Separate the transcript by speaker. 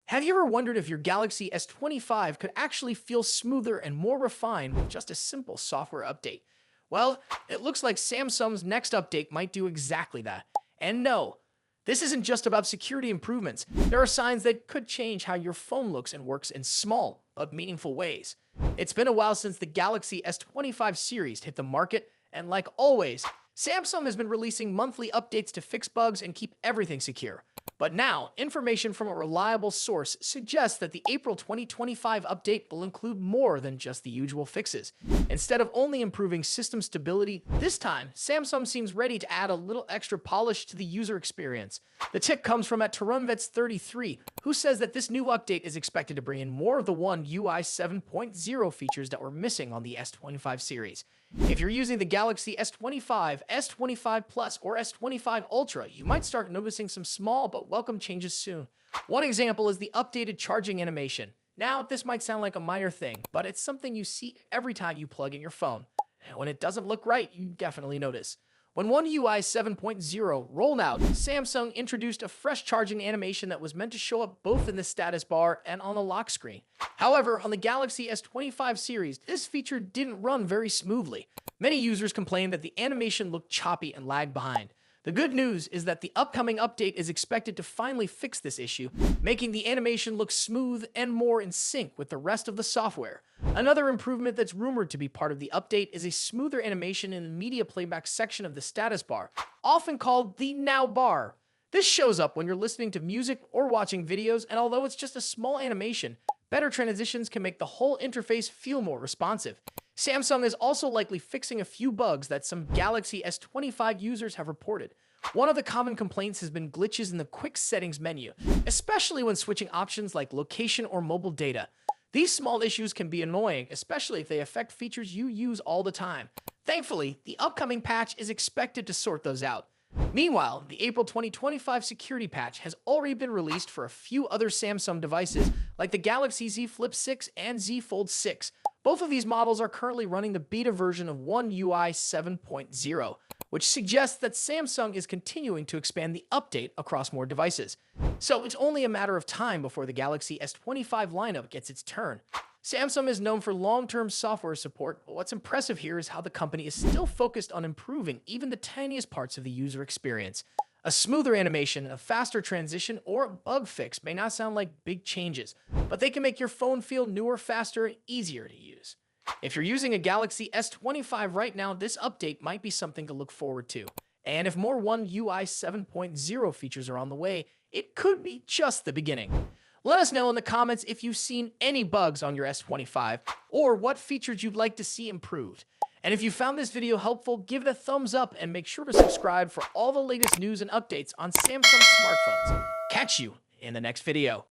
Speaker 1: Have you ever wondered if your Galaxy S25 could actually feel smoother and more refined with just a simple software update? Well, it looks like Samsung's next update might do exactly that. And no, this isn't just about security improvements. There are signs that could change how your phone looks and works in small but meaningful ways. It's been a while since the Galaxy S25 series hit the market, and like always, Samsung has been releasing monthly updates to fix bugs and keep everything secure. But now, information from a reliable source suggests that the April 2025 update will include more than just the usual fixes. Instead of only improving system stability, this time, Samsung seems ready to add a little extra polish to the user experience. The tip comes from @Tarunvets33, who says that this new update is expected to bring in more of the One UI 7.0 features that were missing on the S25 series. If you're using the Galaxy S25, S25 Plus, or S25 Ultra, you might start noticing some small but welcome changes soon. One example is the updated charging animation. Now, this might sound like a minor thing, but it's something you see every time you plug in your phone. And when it doesn't look right, you definitely notice. When One UI 7.0 rolled out, Samsung introduced a fresh charging animation that was meant to show up both in the status bar and on the lock screen. However, on the Galaxy S25 series, this feature didn't run very smoothly. Many users complained that the animation looked choppy and lagged behind. The good news is that the upcoming update is expected to finally fix this issue, making the animation look smooth and more in sync with the rest of the software. Another improvement that's rumored to be part of the update is a smoother animation in the media playback section of the status bar, often called the Now bar. This shows up when you're listening to music or watching videos, and although it's just a small animation, better transitions can make the whole interface feel more responsive. Samsung is also likely fixing a few bugs that some Galaxy S25 users have reported. One of the common complaints has been glitches in the quick settings menu, especially when switching options like location or mobile data. These small issues can be annoying, especially if they affect features you use all the time. Thankfully, the upcoming patch is expected to sort those out. Meanwhile, the April 2025 security patch has already been released for a few other Samsung devices like the Galaxy Z Flip 6 and Z Fold 6. Both of these models are currently running the beta version of One UI 7.0, which suggests that Samsung is continuing to expand the update across more devices. So it's only a matter of time before the Galaxy S25 lineup gets its turn. Samsung is known for long-term software support, but what's impressive here is how the company is still focused on improving even the tiniest parts of the user experience. A smoother animation, a faster transition, or a bug fix may not sound like big changes, but they can make your phone feel newer, faster, and easier to use. If you're using a Galaxy S25 right now, this update might be something to look forward to. And if more One UI 7.0 features are on the way, it could be just the beginning. Let us know in the comments if you've seen any bugs on your S25 or what features you'd like to see improved. And if you found this video helpful, give it a thumbs up and make sure to subscribe for all the latest news and updates on Samsung smartphones. Catch you in the next video.